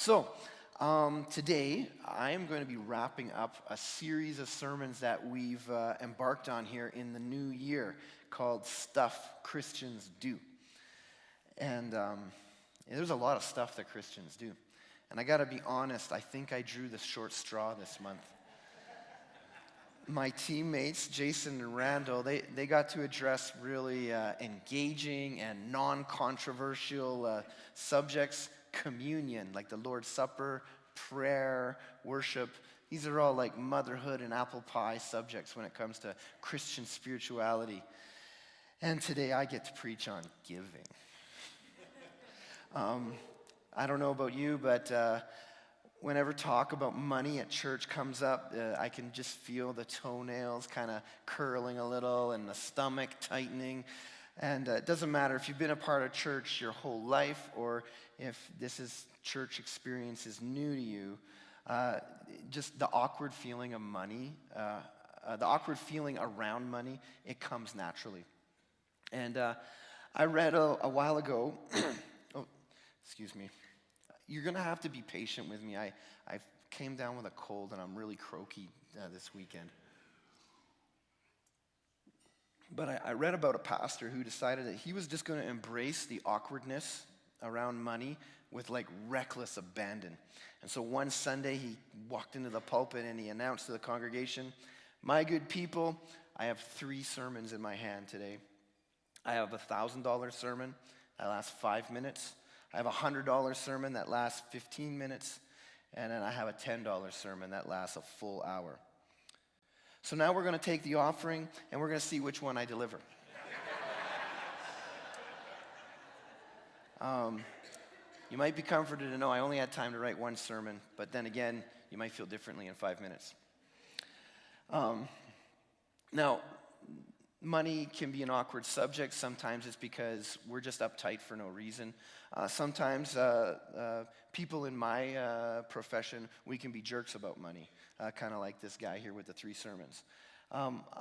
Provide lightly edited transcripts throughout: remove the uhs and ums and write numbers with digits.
Today I'm going to be wrapping up a series of sermons that we've embarked on here in the new year called Stuff Christians Do. And there's a lot of stuff that Christians do. And I got to be honest, I think I drew the short straw this month. My teammates, Jason and Randall, they got to address really engaging and non-controversial subjects. Communion, like the Lord's Supper, prayer, worship. These are all like motherhood and apple pie subjects when it comes to Christian spirituality. And today I get to preach on giving. I don't know about you, but whenever talk about money at church comes up, I can just feel the toenails kind of curling a little and the stomach tightening. And it doesn't matter if you've been a part of church your whole life or if this church experience is new to you, just the awkward feeling of money, the awkward feeling around money, it comes naturally. And I read a while ago, excuse me, you're going to have to be patient with me. I came down with a cold and I'm really croaky this weekend. But I read about a pastor who decided that he was just going to embrace the awkwardness around money with like reckless abandon. And so one Sunday he walked into the pulpit and he announced to the congregation, "My good people, I have 3 sermons in my hand today. I have a $1,000 sermon that lasts 5 minutes. I have a $100 sermon that lasts 15 minutes. And then I have a $10 sermon that lasts a full hour. So now we're going to take the offering, and we're going to see which one I deliver." You might be comforted to know I only had time to write one sermon, but then again, you might feel differently in 5 minutes. Now, money can be an awkward subject. Sometimes it's because we're just uptight for no reason. Sometimes people in my profession, we can be jerks about money. Kind of like this guy here with the 3 sermons.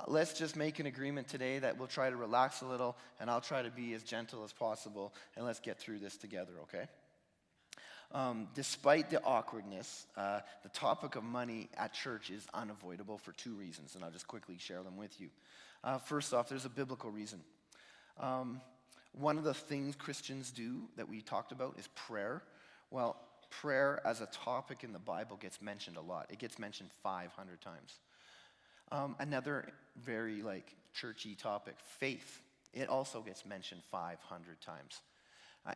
Let's just make an agreement today that we'll try to relax a little, and I'll try to be as gentle as possible, and let's get through this together, okay? Despite the awkwardness, the topic of money at church is unavoidable for 2 reasons, and I'll just quickly share them with you. First off, there's a biblical reason. One of the things Christians do that we talked about is prayer. Well, prayer as a topic in the Bible gets mentioned a lot. It gets mentioned 500 times. Another very churchy topic, faith. It also gets mentioned 500 times.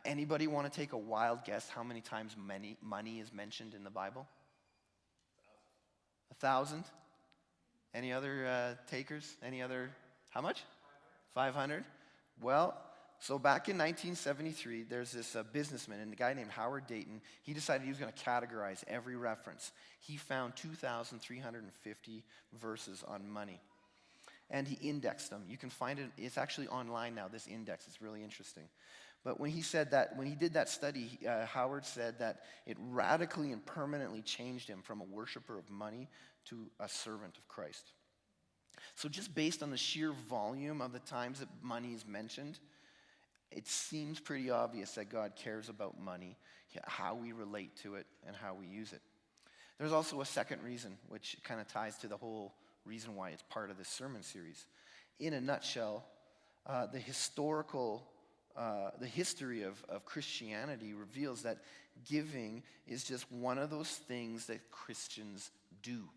Anybody want to take a wild guess how many times money is mentioned in the Bible? 1,000? Any other takers? Any other? How much? 500? Well, so back in 1973, there's this businessman, and a guy named Howard Dayton. He decided he was going to categorize every reference. He found 2,350 verses on money, and he indexed them. You can find it. It's actually online now, this index. It's really interesting. But when he did that study, Howard said that it radically and permanently changed him from a worshiper of money to a servant of Christ. So just based on the sheer volume of the times that money is mentioned, it seems pretty obvious that God cares about money, how we relate to it, and how we use it. There's also a second reason, which kind of ties to the whole reason why it's part of this sermon series. In a nutshell, the history of Christianity reveals that giving is just one of those things that Christians do.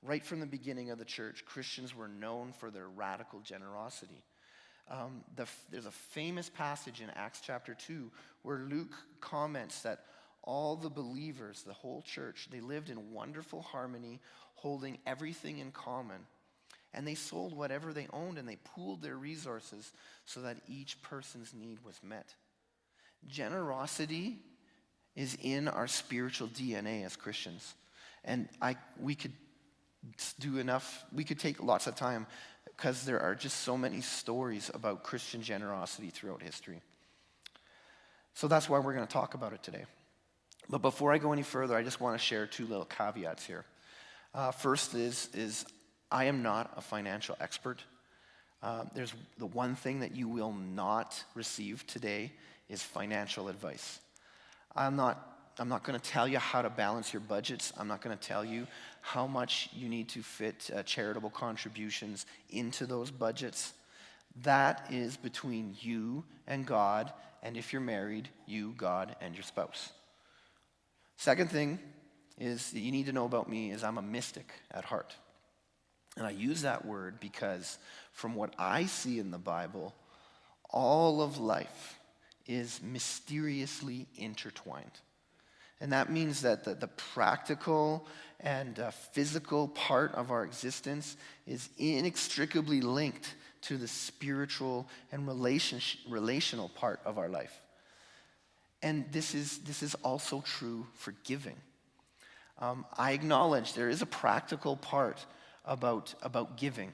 Right from the beginning of the church, Christians were known for their radical generosity. There's a famous passage in Acts chapter 2 where Luke comments that all the believers, the whole church, they lived in wonderful harmony, holding everything in common. And they sold whatever they owned and they pooled their resources so that each person's need was met. Generosity is in our spiritual DNA as Christians. And we could take lots of time because there are just so many stories about Christian generosity throughout history. So that's why we're going to talk about it today. But before I go any further, I just want to share 2 little caveats here. First is I am not a financial expert. There's the one thing that you will not receive today is financial advice. I'm not not going to tell you how to balance your budgets. I'm not going to tell you how much you need to fit charitable contributions into those budgets. That is between you and God, and if you're married, you, God, and your spouse. Second thing is that you need to know about me is I'm a mystic at heart. And I use that word because from what I see in the Bible, all of life is mysteriously intertwined. And that means that the practical and physical part of our existence is inextricably linked to the spiritual and relational part of our life. And this is also true for giving. I acknowledge there is a practical part about giving.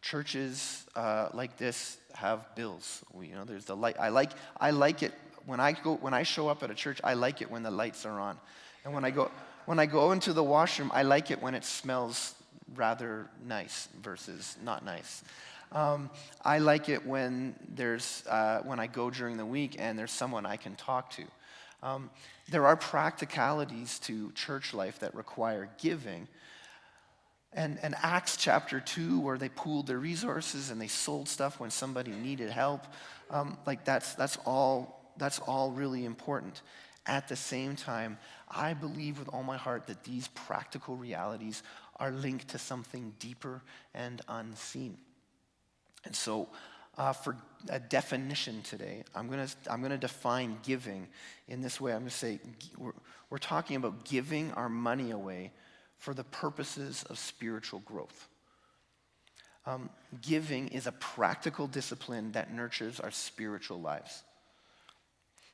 Churches like this have bills. There's the light. I like it when I show up at a church. I like it when the lights are on, and when I go into the washroom, I like it when it smells rather nice versus not nice. I like it when when I go during the week and there's someone I can talk to. There are practicalities to church life that require giving. And Acts chapter 2, where they pooled their resources and they sold stuff when somebody needed help, that's all really important. At the same time, I believe with all my heart that these practical realities are linked to something deeper and unseen. And so, for a definition today, I'm gonna define giving in this way. I'm gonna say we're talking about giving our money away for the purposes of spiritual growth. Giving is a practical discipline that nurtures our spiritual lives.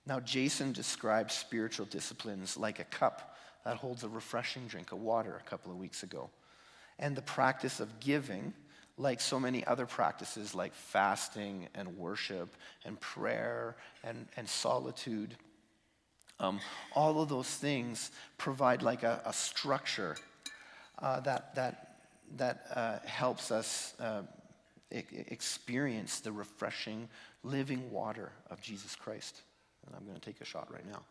Now, Jason described spiritual disciplines like a cup that holds a refreshing drink of water a couple of weeks ago. And the practice of giving, like so many other practices like fasting and worship and prayer and solitude, all of those things provide like a structure that helps us experience the refreshing, living water of Jesus Christ. And I'm going to take a shot right now.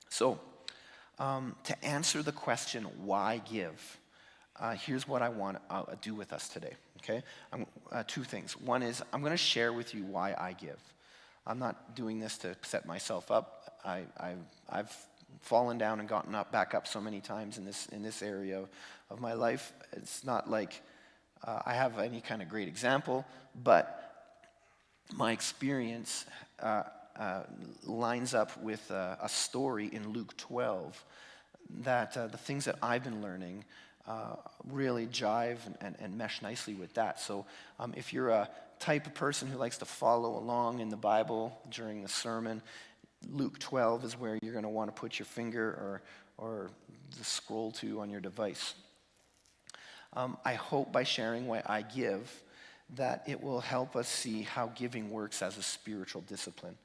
So, to answer the question, why give? Here's what I want to do with us today, okay? Two things. One is I'm going to share with you why I give. I'm not doing this to set myself up. I've fallen down and gotten back up so many times in this area of my life. It's not like I have any kind of great example, but my experience lines up with a story in Luke 12 that the things that I've been learning really jive and mesh nicely with that. So if you're a type of person who likes to follow along in the Bible during the sermon, Luke 12 is where you're going to want to put your finger or scroll to on your device. I hope by sharing why I give that it will help us see how giving works as a spiritual discipline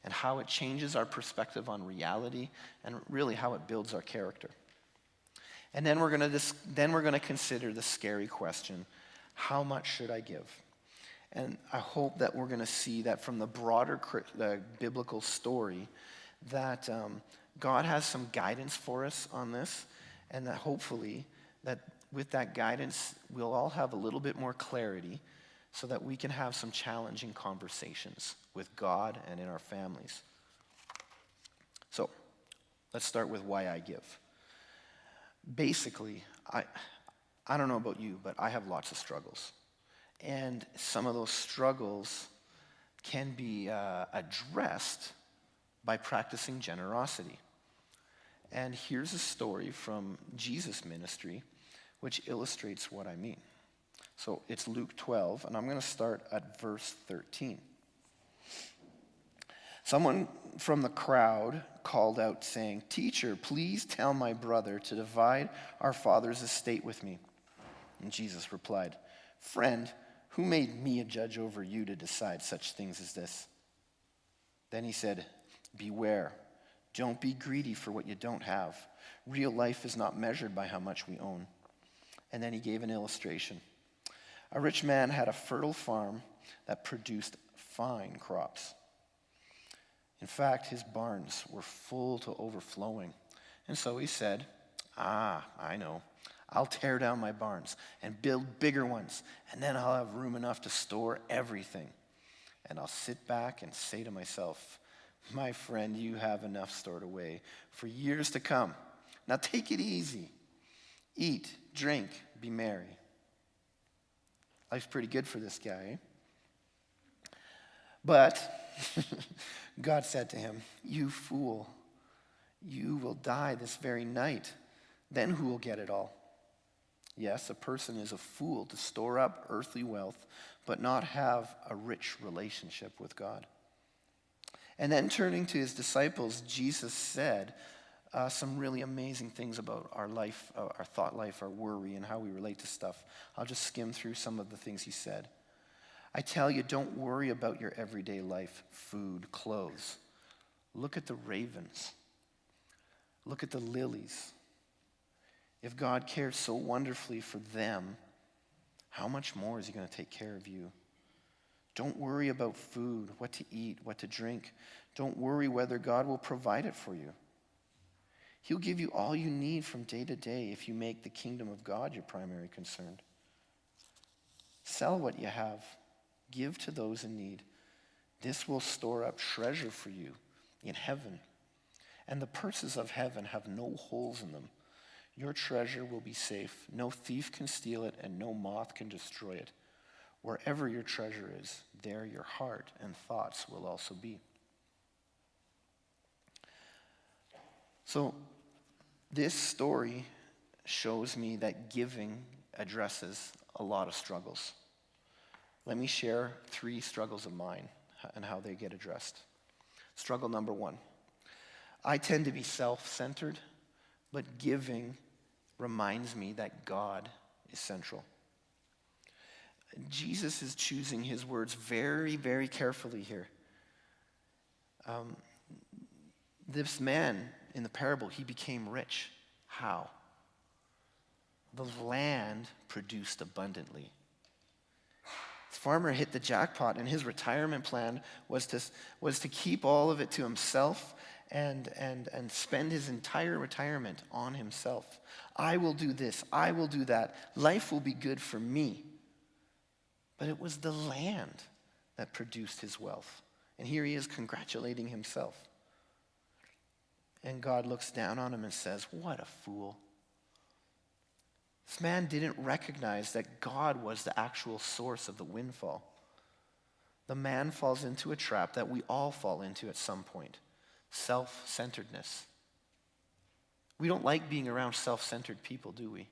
and how it changes our perspective on reality and really how it builds our character. And then we're going to consider the scary question, how much should I give? And I hope that we're going to see that from the broader biblical story that God has some guidance for us on this, and that hopefully that with that guidance we'll all have a little bit more clarity so that we can have some challenging conversations with God and in our families. So let's start with why I give. Basically, I don't know about you, but I have lots of struggles. And some of those struggles can be addressed by practicing generosity. And here's a story from Jesus' ministry which illustrates what I mean. So it's Luke 12, and I'm going to start at verse 13. Someone from the crowd called out saying, "Teacher, please tell my brother to divide our father's estate with me." And Jesus replied, "Friend, who made me a judge over you to decide such things as this?" Then he said, "Beware, don't be greedy for what you don't have. Real life is not measured by how much we own." And then he gave an illustration. A rich man had a fertile farm that produced fine crops. In fact, his barns were full to overflowing. And so he said, I know. I'll tear down my barns and build bigger ones, and then I'll have room enough to store everything. And I'll sit back and say to myself, my friend, you have enough stored away for years to come. Now take it easy. Eat, drink, be merry. Life's pretty good for this guy, eh? But God said to him, you fool, you will die this very night. Then who will get it all? Yes, a person is a fool to store up earthly wealth, but not have a rich relationship with God. And then turning to his disciples, Jesus said some really amazing things about our life, our thought life, our worry, and how we relate to stuff. I'll just skim through some of the things he said. I tell you, don't worry about your everyday life, food, clothes. Look at the ravens. Look at the lilies. If God cares so wonderfully for them, how much more is he going to take care of you? Don't worry about food, what to eat, what to drink. Don't worry whether God will provide it for you. He'll give you all you need from day to day if you make the kingdom of God your primary concern. Sell what you have. Give to those in need. This will store up treasure for you in heaven. And the purses of heaven have no holes in them. Your treasure will be safe. No thief can steal it, and no moth can destroy it. Wherever your treasure is, there your heart and thoughts will also be. So, this story shows me that giving addresses a lot of struggles. Let me share 3 struggles of mine and how they get addressed. Struggle number 1. I tend to be self-centered, but giving reminds me that God is central. Jesus is choosing his words very, very carefully here. This man in the parable, he became rich. How? The land produced abundantly. The farmer hit the jackpot, and his retirement plan was to keep all of it to himself and spend his entire retirement on himself. I will do this. I will do that. Life will be good for me. But it was the land that produced his wealth. And here he is congratulating himself. And God looks down on him and says, what a fool. This man didn't recognize that God was the actual source of the windfall. The man falls into a trap that we all fall into at some point. Self-centeredness. We don't like being around self-centered people, do we?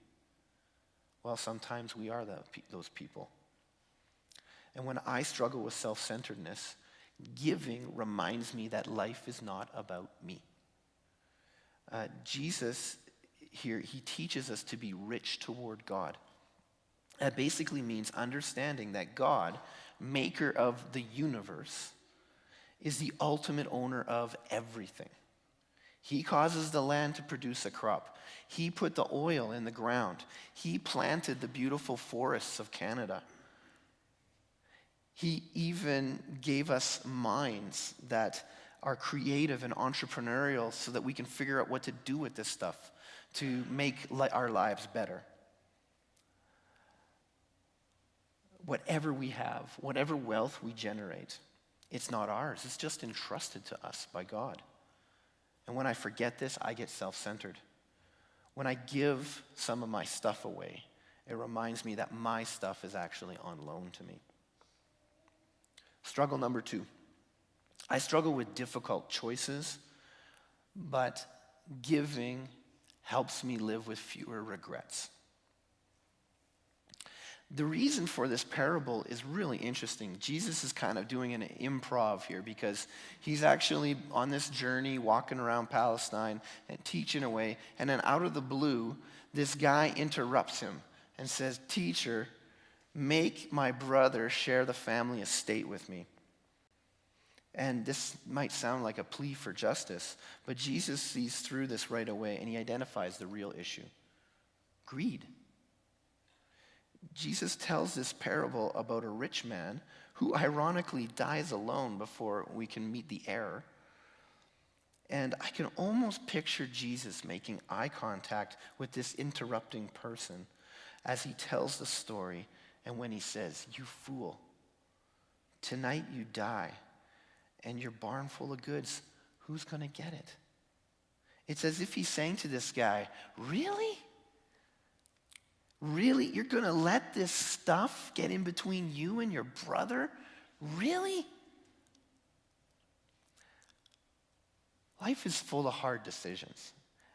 Well, sometimes we are those people. And when I struggle with self-centeredness, giving reminds me that life is not about me. Jesus here, he teaches us to be rich toward God. That basically means understanding that God, maker of the universe, is the ultimate owner of everything. He causes the land to produce a crop. He put the oil in the ground. He planted the beautiful forests of Canada. He even gave us minds that are creative and entrepreneurial so that we can figure out what to do with this stuff to make our lives better. Whatever we have, whatever wealth we generate, it's not ours. It's just entrusted to us by God. And when I forget this, I get self-centered. When I give some of my stuff away, it reminds me that my stuff is actually on loan to me. Struggle number 2. I struggle with difficult choices, but giving helps me live with fewer regrets. The reason for this parable is really interesting. Jesus is kind of doing an improv here because he's actually on this journey walking around Palestine and teaching away, and then out of the blue, this guy interrupts him and says, "Teacher, make my brother share the family estate with me." And this might sound like a plea for justice, but Jesus sees through this right away, and he identifies the real issue: greed. Jesus tells this parable about a rich man who ironically dies alone before we can meet the heir. And I can almost picture Jesus making eye contact with this interrupting person as he tells the story and when he says, "You fool, tonight you die, and your barn full of goods, who's going to get it?" It's as if he's saying to this guy, really? Really? You're going to let this stuff get in between you and your brother? Really? Life is full of hard decisions.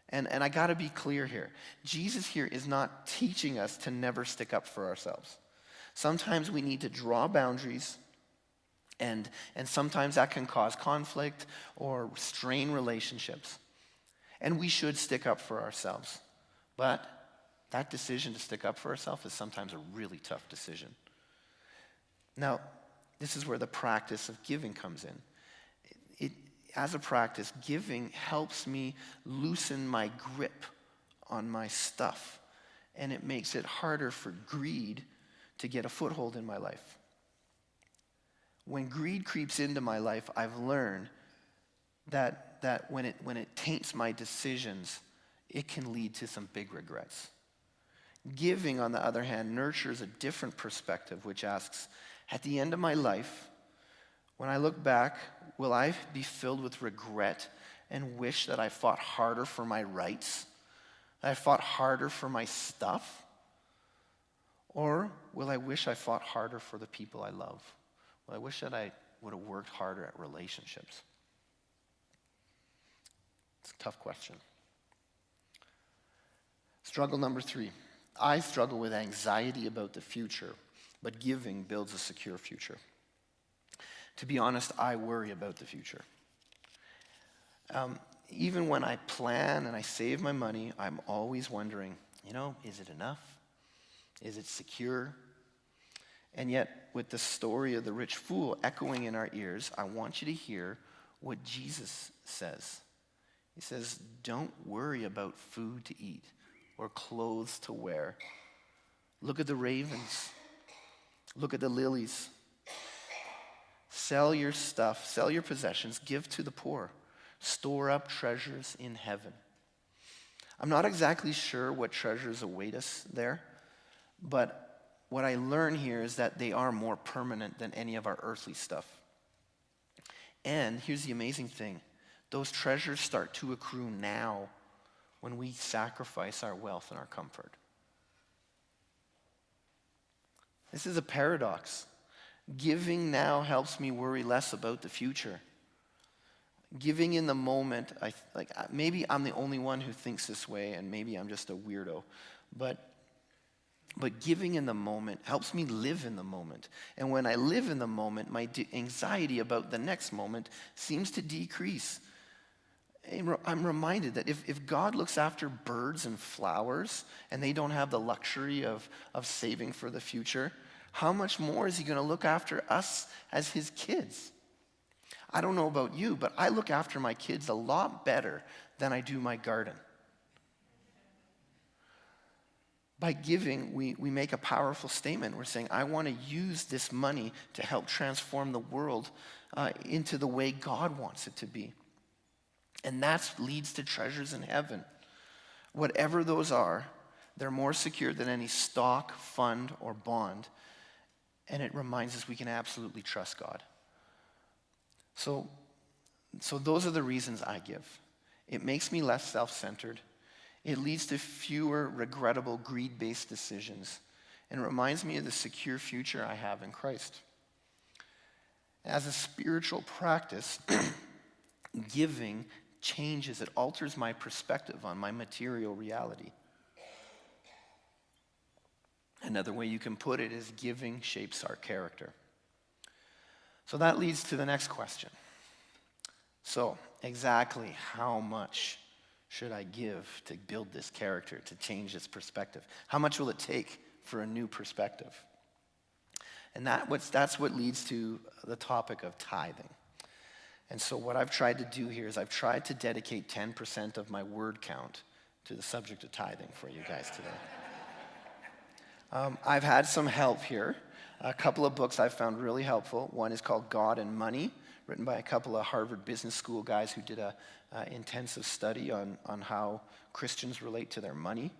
And I got to be clear here. Jesus here is not teaching us to never stick up for ourselves. Sometimes we need to draw boundaries, and sometimes that can cause conflict or strain relationships. And we should stick up for ourselves. But that decision to stick up for ourselves is sometimes a really tough decision. Now, this is where the practice of giving comes in. As a practice, giving helps me loosen my grip on my stuff, and it makes it harder for greed to get a foothold in my life. When greed creeps into my life, I've learned that when it taints my decisions, it can lead to some big regrets. Giving, on the other hand, nurtures a different perspective, which asks, at the end of my life, when I look back, will I be filled with regret and wish that I fought harder for my rights? That I fought harder for my stuff? Or will I wish I fought harder for the people I love? Will I wish that I would have worked harder at relationships? It's a tough question. Struggle number 3. I struggle with anxiety about the future, but giving builds a secure future. To be honest, I worry about the future. Even when I plan and I save my money, I'm always wondering, is it enough? Is it secure? And yet, with the story of the rich fool echoing in our ears, I want you to hear what Jesus says. He says, don't worry about food to eat or clothes to wear. Look at the ravens. Look at the lilies. Sell your stuff, sell your possessions, give to the poor. Store up treasures in heaven. I'm not exactly sure what treasures await us there, but what I learn here is that they are more permanent than any of our earthly stuff. And here's the amazing thing. Those treasures start to accrue now when we sacrifice our wealth and our comfort. This is a paradox. Giving now helps me worry less about the future. Giving in the moment, maybe I'm the only one who thinks this way, and maybe I'm just a weirdo, but giving in the moment helps me live in the moment. And when I live in the moment, my anxiety about the next moment seems to decrease. I'm reminded that if God looks after birds and flowers, and they don't have the luxury of saving for the future, how much more is he going to look after us as his kids? I don't know about you, but I look after my kids a lot better than I do my garden. By giving, we make a powerful statement. We're saying, I want to use this money to help transform the world into the way God wants it to be. And that leads to treasures in heaven. Whatever those are, they're more secure than any stock, fund, or bond. And it reminds us we can absolutely trust God. So those are the reasons I give. It makes me less self-centered. It leads to fewer regrettable greed-based decisions. And it reminds me of the secure future I have in Christ. As a spiritual practice, giving changes. It alters my perspective on my material reality. Another way you can put it is giving shapes our character. So that leads to the next question. So, exactly how much should I give to build this character, to change this perspective? How much will it take for a new perspective? And that's what leads to the topic of tithing. And so what I've tried to do here is I've tried to dedicate 10% of my word count to the subject of tithing for you guys today. I've had some help here. A couple of books I've found really helpful. One is called God and Money, written by a couple of Harvard Business School guys who did a intensive study on how Christians relate to their money.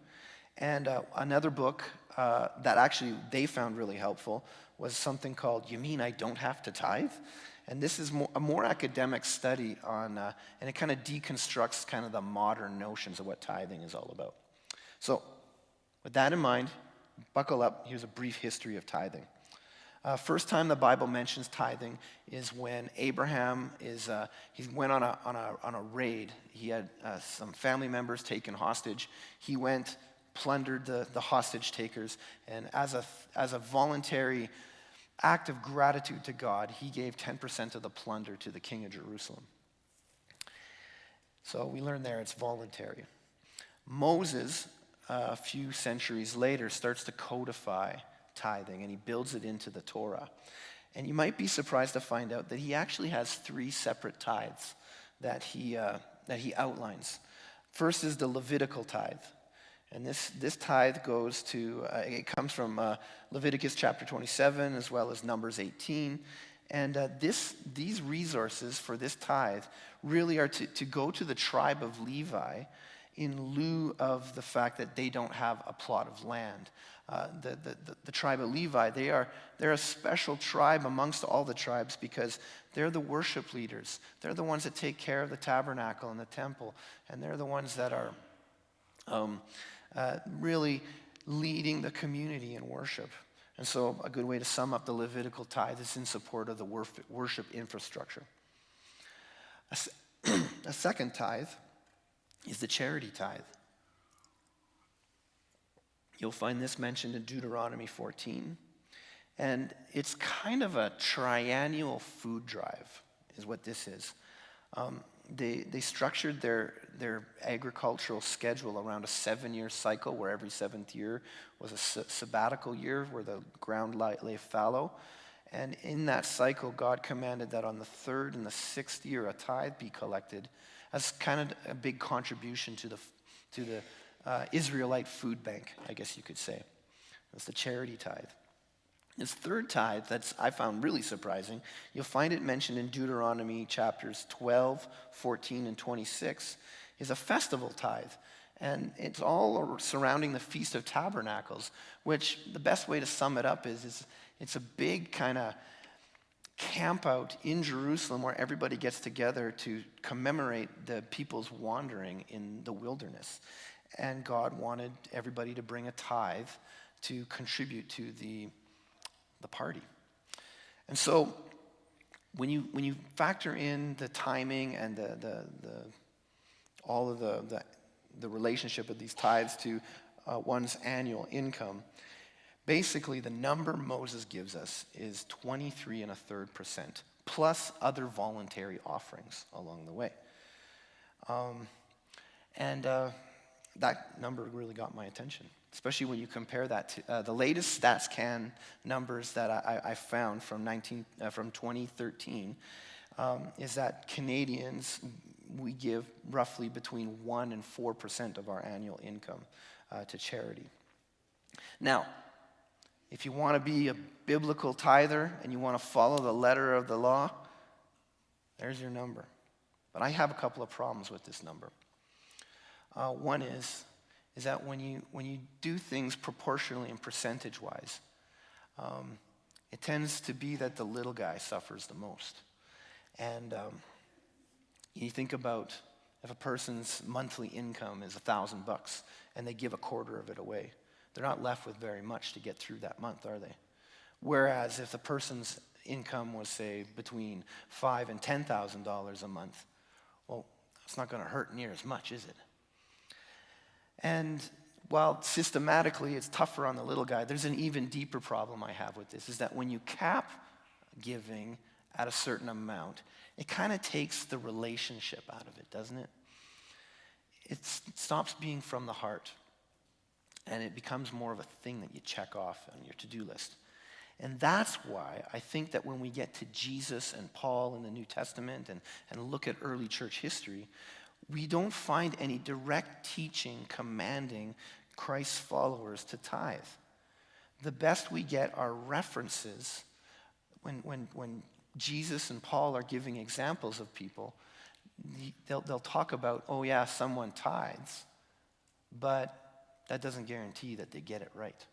And another book that actually they found really helpful was something called You Mean I Don't Have to Tithe? And this is a more academic study on, and it kind of deconstructs kind of the modern notions of what tithing is all about. So with that in mind, buckle up. Here's a brief history of tithing. First time the Bible mentions tithing is when Abraham he went on a raid. He had some family members taken hostage. He went, plundered the hostage takers, and as a voluntary act of gratitude to God, he gave 10% of the plunder to the king of Jerusalem. So we learn there it's voluntary. Moses, a few centuries later, starts to codify tithing, and he builds it into the Torah. And you might be surprised to find out that he actually has 3 separate tithes that he outlines. First is the Levitical tithe. And this tithe goes to, it comes from Leviticus chapter 27 as well as Numbers 18. And these resources for this tithe really are to go to the tribe of Levi in lieu of the fact that they don't have a plot of land. The tribe of Levi, they're a special tribe amongst all the tribes because they're the worship leaders. They're the ones that take care of the tabernacle and the temple. And they're the ones that are really leading the community in worship. And so a good way to sum up the Levitical tithe is in support of the worship infrastructure. A second tithe is the charity tithe. You'll find this mentioned in Deuteronomy 14. And it's kind of a triennial food drive is what this is. They structured their agricultural schedule around a 7-year cycle where every 7th year was a sabbatical year where the ground lay fallow. And in that cycle, God commanded that on the 3rd and the 6th year, a tithe be collected as kind of a big contribution to the Israelite food bank, I guess you could say. That's the charity tithe. This third tithe that I found really surprising, you'll find it mentioned in Deuteronomy chapters 12, 14, and 26, is a festival tithe. And it's all surrounding the Feast of Tabernacles, which the best way to sum it up is it's a big kind of camp out in Jerusalem where everybody gets together to commemorate the people's wandering in the wilderness. And God wanted everybody to bring a tithe to contribute to the party. And so when you factor in the timing and all of the relationship of these tithes to one's annual income, basically the number Moses gives us is 23.33% plus other voluntary offerings along the way. That number really got my attention, especially when you compare that to the latest StatsCan numbers that I found from 2013 is that Canadians, we give roughly between 1% and 4% of our annual income to charity. Now, if you want to be a biblical tither and you want to follow the letter of the law, there's your number. But I have a couple of problems with this number. One is that when you do things proportionally and percentage-wise, it tends to be that the little guy suffers the most. And you think about if a person's monthly income is $1,000 and they give a quarter of it away, they're not left with very much to get through that month, are they? Whereas if the person's income was, say, between $5,000 and $10,000 a month, well, it's not going to hurt near as much, is it? And while systematically it's tougher on the little guy, there's an even deeper problem I have with this, is that when you cap giving at a certain amount, it kind of takes the relationship out of it, doesn't it? It stops being from the heart, and it becomes more of a thing that you check off on your to-do list. And that's why I think that when we get to Jesus and Paul in the New Testament and look at early church history, we don't find any direct teaching commanding Christ's followers to tithe. the best we get are references when Jesus and Paul are giving examples of people. They'll talk about, oh yeah, someone tithes, but that doesn't guarantee that they get it right.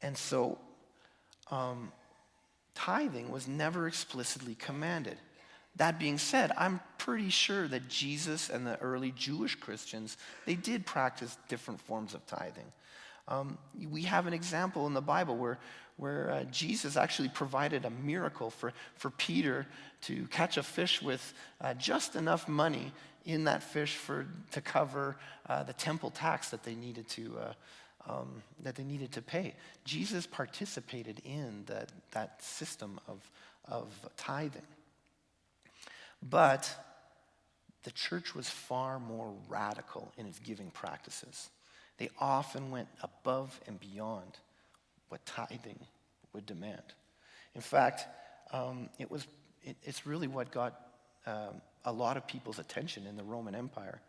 And so tithing was never explicitly commanded. That being said, I'm pretty sure that Jesus and the early Jewish Christians, they did practice different forms of tithing. We have an example in the Bible where Jesus actually provided a miracle for Peter to catch a fish with just enough money in that fish to cover the temple tax that they needed to pay. Jesus participated in that system of tithing. But the church was far more radical in its giving practices. They often went above and beyond what tithing would demand. In fact, it's really what got a lot of people's attention in the Roman Empire.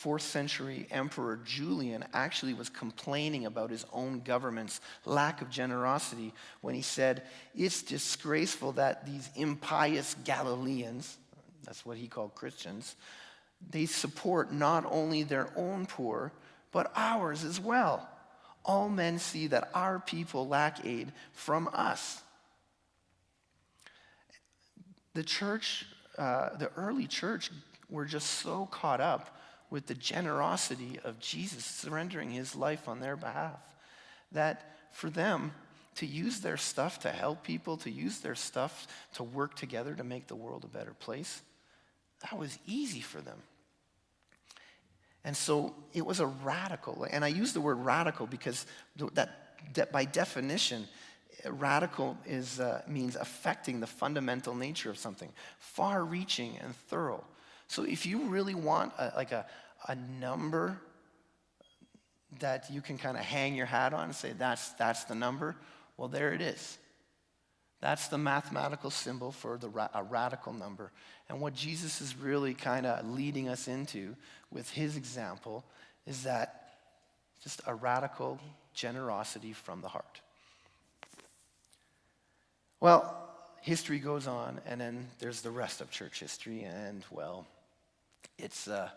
4th century Emperor Julian actually was complaining about his own government's lack of generosity when he said, "It's disgraceful that these impious Galileans," that's what he called Christians, "they support not only their own poor, but ours as well. All men see that our people lack aid from us." The church, the early church, were just so caught up with the generosity of Jesus surrendering his life on their behalf that for them to use their stuff to help people, to use their stuff to work together to make the world a better place, that was easy for them. And so it was a radical, and I use the word radical because that by definition, radical means affecting the fundamental nature of something, far-reaching and thorough. So if you really want a number that you can kind of hang your hat on and say that's the number, well, there it is. That's the mathematical symbol for a radical number. And what Jesus is really kind of leading us into with his example is that just a radical generosity from the heart. Well, history goes on, and then there's the rest of church history, and well, it's a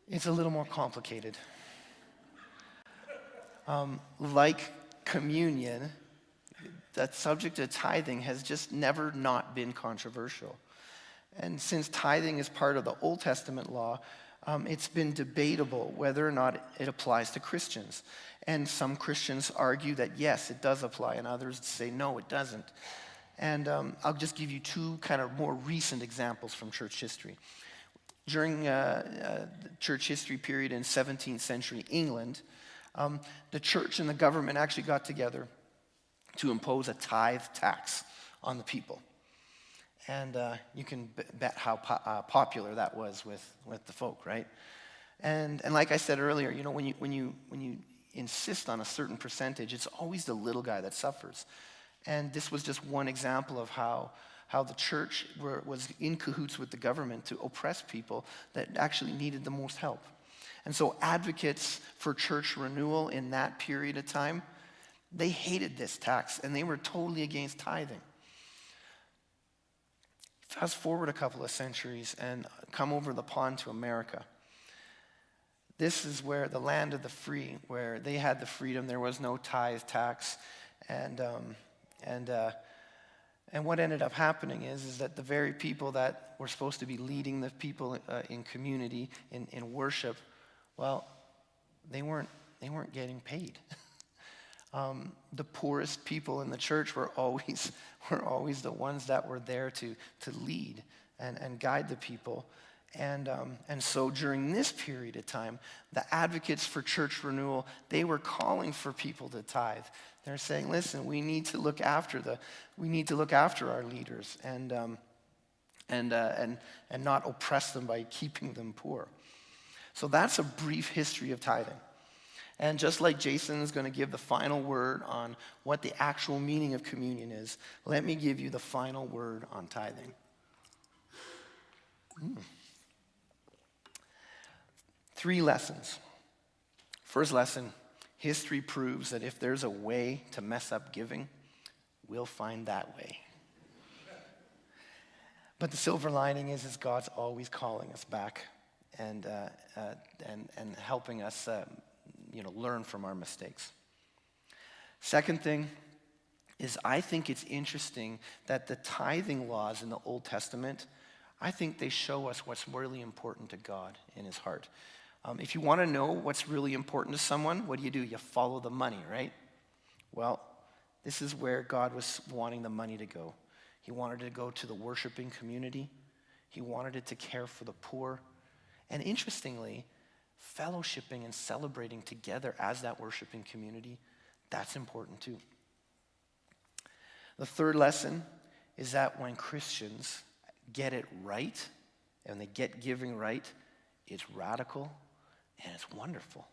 little more complicated. Like communion, that subject of tithing has just never not been controversial. And since tithing is part of the Old Testament law, it's been debatable whether or not it applies to Christians. And some Christians argue that yes, it does apply, and others say no, it doesn't. And I'll just give you two kind of more recent examples from church history. During the church history period in 17th century England, the church and the government actually got together to impose a tithe tax on the people. And you can bet how popular that was with the folk, right? And like I said earlier, you know, when you insist on a certain percentage, it's always the little guy that suffers. And this was just one example of how the church was in cahoots with the government to oppress people that actually needed the most help. And so advocates for church renewal in that period of time, they hated this tax, and they were totally against tithing. Fast forward a couple of centuries and come over the pond to America. This is where the land of the free, where they had the freedom, there was no tithe tax, and what ended up happening is that the very people that were supposed to be leading the people in community, in worship, well, they weren't getting paid. The poorest people in the church were always the ones that were there to lead and guide the people. And so during this period of time, the advocates for church renewal, they were calling for people to tithe. They're saying, listen, we need to look after our leaders and not oppress them by keeping them poor. So that's a brief history of tithing. And just like Jason is going to give the final word on what the actual meaning of communion is, let me give you the final word on tithing. 3 lessons. First lesson, History proves that if there's a way to mess up giving, we'll find that way. But the silver lining is God's always calling us back and helping us learn from our mistakes. Second thing is, I think it's interesting that the tithing laws in the Old Testament, I think they show us what's really important to God in his heart. If you want to know what's really important to someone, what do? You follow the money, right? Well, this is where God was wanting the money to go. He wanted it to go to the worshiping community. He wanted it to care for the poor. And interestingly, fellowshipping and celebrating together as that worshiping community, that's important too. The third lesson is that when Christians get it right, and they get giving right, it's radical and it's wonderful.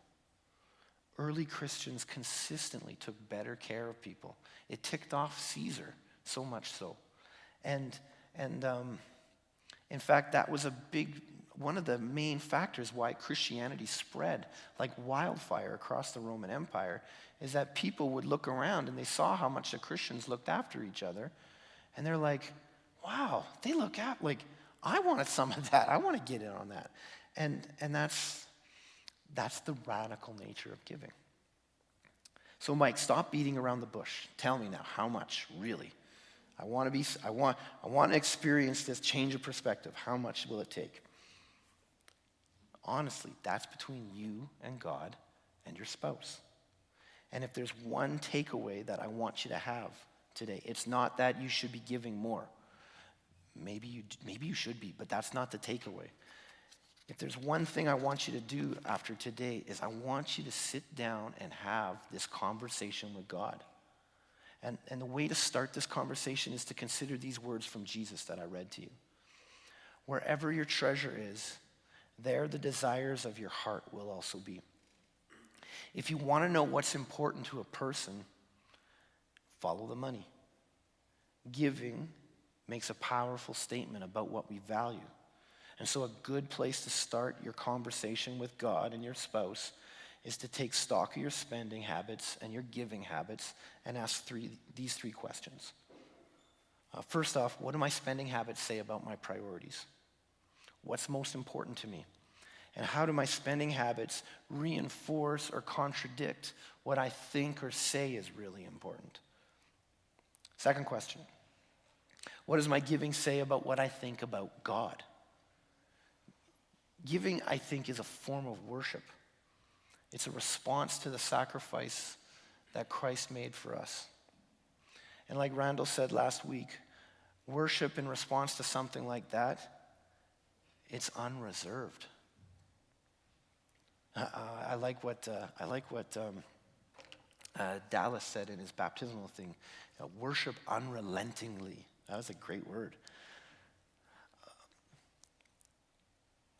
Early Christians consistently took better care of people. It ticked off Caesar, so much so. And in fact, that was one of the main factors why Christianity spread like wildfire across the Roman Empire, is that people would look around and they saw how much the Christians looked after each other. And they're like, wow, they look out, like, I wanted some of that. I want to get in on that. And that's the radical nature of giving. So Mike, stop beating around the bush. Tell me now, how much, really? I want to experience this change of perspective. How much will it take? Honestly, that's between you and God and your spouse. And if there's one takeaway that I want you to have today, it's not that you should be giving more. Maybe you should be, but that's not the takeaway. If there's one thing I want you to do after today, is I want you to sit down and have this conversation with God. And the way to start this conversation is to consider these words from Jesus that I read to you. Wherever your treasure is, there the desires of your heart will also be. If you want to know what's important to a person, follow the money. Giving makes a powerful statement about what we value. And so a good place to start your conversation with God and your spouse is to take stock of your spending habits and your giving habits and ask these three questions. First off, what do my spending habits say about my priorities? What's most important to me? And how do my spending habits reinforce or contradict what I think or say is really important? Second question, what does my giving say about what I think about God? Giving, I think, is a form of worship. It's a response to the sacrifice that Christ made for us. And like Randall said last week, worship in response to something like that, it's unreserved. I like what Dallas said in his baptismal thing. Worship unrelentingly. That was a great word.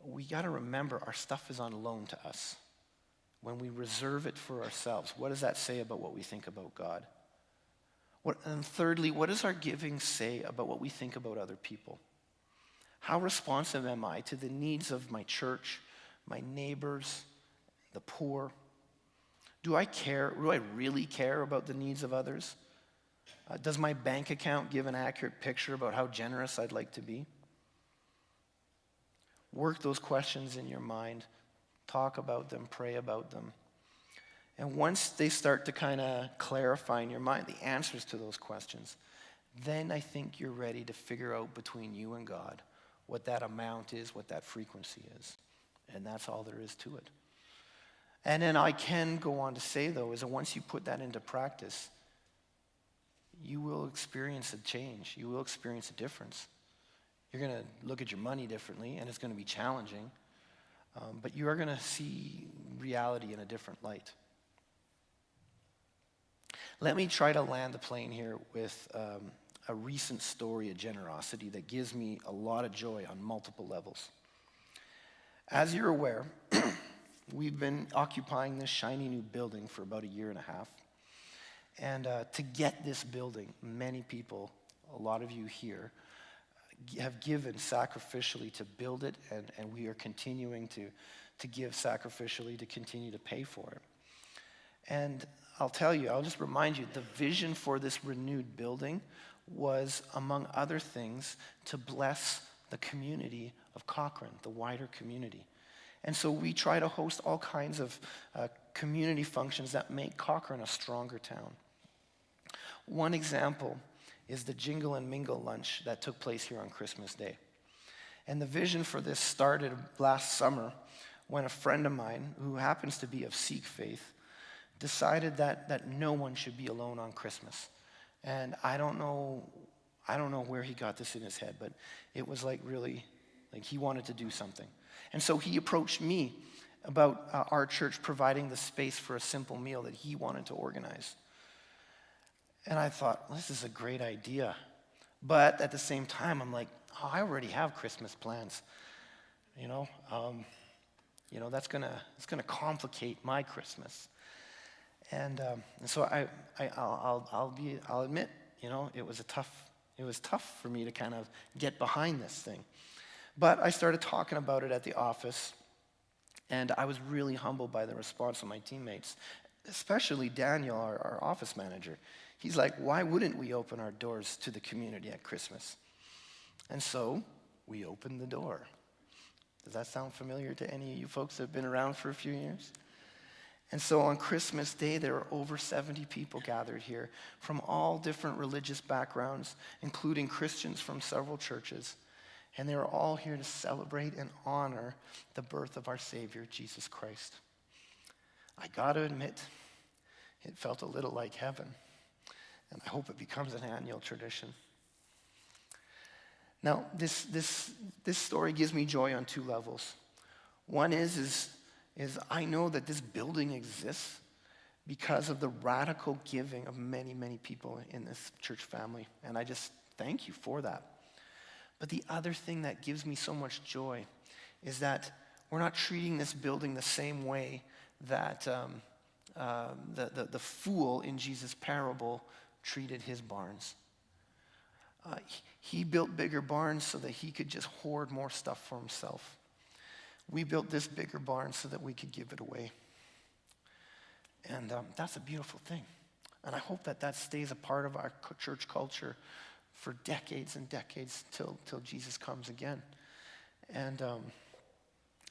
We got to remember our stuff is on loan to us. When we reserve it for ourselves, what does that say about what we think about God? And thirdly, what does our giving say about what we think about other people? How responsive am I to the needs of my church, my neighbors, the poor? Do I care? Do I really care about the needs of others? Does my bank account give an accurate picture about how generous I'd like to be? Work those questions in your mind. Talk about them, pray about them. And once they start to kind of clarify in your mind the answers to those questions, then I think you're ready to figure out between you and God what that amount is, what that frequency is. And that's all there is to it. And then I can go on to say, though, is that once you put that into practice, you will experience a change. You will experience a difference. You're going to look at your money differently, and it's going to be challenging. But you are going to see reality in a different light. Let me try to land the plane here with a recent story of generosity that gives me a lot of joy on multiple levels. As you're aware, we've been occupying this shiny new building for about a year and a half. And to get this building, many people, a lot of you here, have given sacrificially to build it, and we are continuing to give sacrificially to continue to pay for it. And I'll tell you, I'll just remind you, the vision for this renewed building was, among other things, to bless the community of Cochrane, the wider community. And so we try to host all kinds of community functions that make Cochrane a stronger town. One example is the Jingle and Mingle lunch that took place here on Christmas Day. And the vision for this started last summer when a friend of mine, who happens to be of Sikh faith, decided that no one should be alone on Christmas. And I don't know where he got this in his head, but it was like really, like he wanted to do something. And so he approached me about our church providing the space for a simple meal that he wanted to organize. And I thought, well, this is a great idea. But at the same time, I'm like, oh, I already have Christmas plans. It's gonna complicate my Christmas. And so I'll admit, it was tough for me to kind of get behind this thing. But I started talking about it at the office, and I was really humbled by the response of my teammates, especially Daniel, our office manager. He's like, why wouldn't we open our doors to the community at Christmas? And so we opened the door. Does that sound familiar to any of you folks that have been around for a few years? And so on Christmas Day, there were over 70 people gathered here from all different religious backgrounds, including Christians from several churches. And they were all here to celebrate and honor the birth of our Savior, Jesus Christ. I got to admit, it felt a little like heaven. And I hope it becomes an annual tradition. Now, this story gives me joy on two levels. One is I know that this building exists because of the radical giving of many, many people in this church family. And I just thank you for that. But the other thing that gives me so much joy is that we're not treating this building the same way that the fool in Jesus' parable treated his barns. He built bigger barns so that he could just hoard more stuff for himself. We built this bigger barn so that we could give it away. And that's a beautiful thing. And I hope that stays a part of our church culture for decades and decades till Jesus comes again. And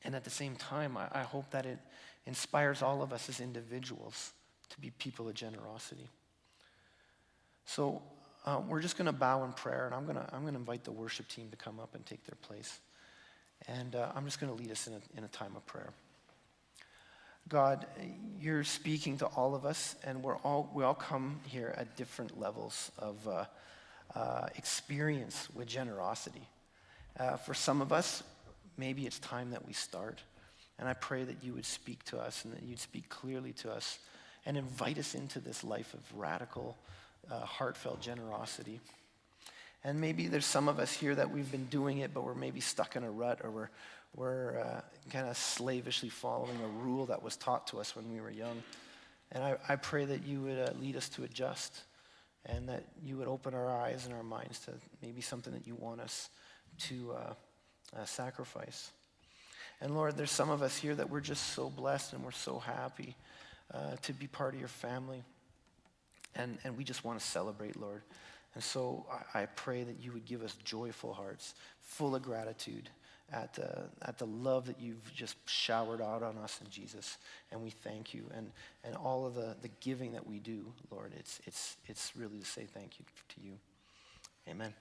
at the same time, I hope that it inspires all of us as individuals to be people of generosity. So we're just going to bow in prayer, and I'm going to invite the worship team to come up and take their place. And I'm just going to lead us in a time of prayer. God, you're speaking to all of us, and we all come here at different levels of experience with generosity. For some of us, maybe it's time that we start. And I pray that you would speak to us and that you'd speak clearly to us and invite us into this life of radical, heartfelt generosity. And maybe there's some of us here that we've been doing it, but we're maybe stuck in a rut, or we're kind of slavishly following a rule that was taught to us when we were young. And I pray that you would lead us to adjust, and that you would open our eyes and our minds to maybe something that you want us to sacrifice. And Lord, there's some of us here that we're just so blessed and we're so happy to be part of your family. And we just want to celebrate, Lord. And so I pray that you would give us joyful hearts, full of gratitude at the love that you've just showered out on us in Jesus. And we thank you. And all of the giving that we do, Lord, it's really to say thank you to you. Amen.